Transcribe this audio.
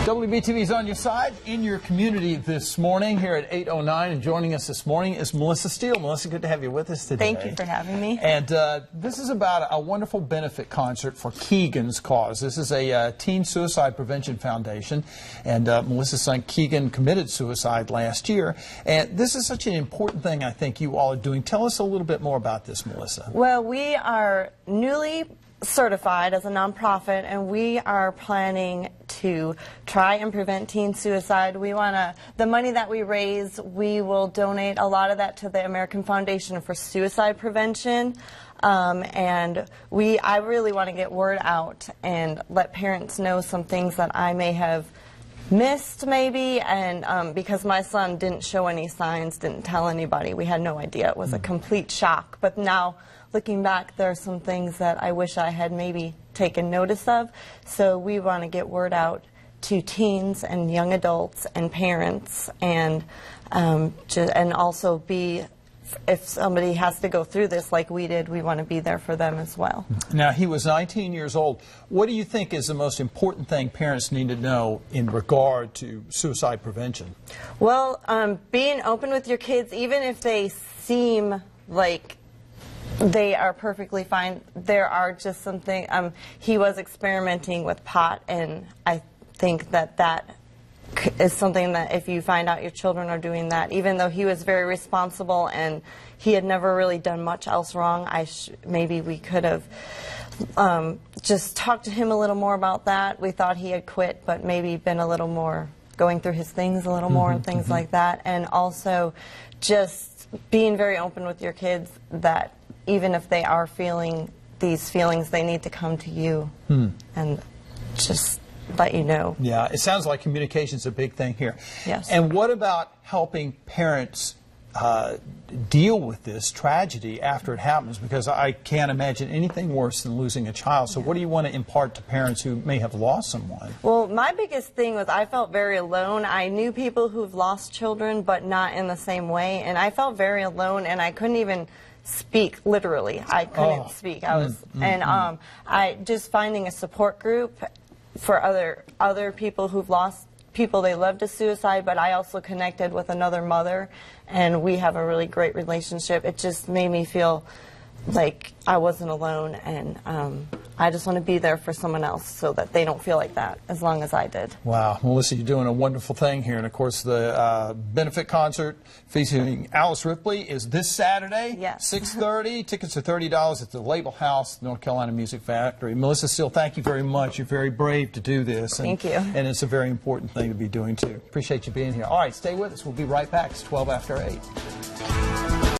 WBTV's on your side, in your community this morning here at 8:09, and joining us this morning is Melissa Steele. Melissa, good to have you with us today. Thank you for having me. And this is about a wonderful benefit concert for Keeghan's Cause. This is a teen suicide prevention foundation, and Melissa's son Keeghan committed suicide last year. And this is such an important thing I think you all are doing. Tell us a little bit more about this, Melissa. Well, we are newly certified as a nonprofit, and we are planning to try and prevent teen suicide. We want to, the money that we raise, we will donate a lot of that to the American Foundation for Suicide Prevention. I really want to get word out and let parents know some things that I may have missed maybe, and because my son didn't show any signs, didn't tell anybody, we had no idea. It was a complete shock. But now, looking back, there are some things that I wish I had maybe taken notice of. So we want to get word out to teens and young adults and parents, and also be, if somebody has to go through this like we did, we want to be there for them as well. Now, he was 19 years old. What do you think is the most important thing parents need to know in regard to suicide prevention? Well, being open with your kids, even if they seem like they are perfectly fine, there are just something, he was experimenting with pot, and I think that is something that if you find out your children are doing that, even though he was very responsible and he had never really done much else wrong, maybe we could have just talked to him a little more about that. We thought he had quit, but maybe been a little more, going through his things a little more and things like that. And also just being very open with your kids that even if they are feeling these feelings, they need to come to you and just let you know. Yeah, it sounds like communication is a big thing here. Yes. And what about helping parents deal with this tragedy after it happens? Because I can't imagine anything worse than losing a child. So what do you want to impart to parents who may have lost someone? Well, my biggest thing was I felt very alone. I knew people who've lost children, but not in the same way. And I felt very alone, and I couldn't even speak, literally. I couldn't speak. I was, I just finding a support group for other people who've lost people they love to suicide, but I also connected with another mother, and we have a really great relationship. It just made me feel like I wasn't alone, and I just want to be there for someone else so that they don't feel like that, as long as I did. Wow. Melissa, you're doing a wonderful thing here. And, of course, the benefit concert featuring Alice Ripley is this Saturday, yes. 6:30. Tickets are $30 at the Label House, North Carolina Music Factory. Melissa Steele, thank you very much. You're very brave to do this. Thank you. And it's a very important thing to be doing, too. Appreciate you being here. All right, stay with us. We'll be right back. It's 12 after 8.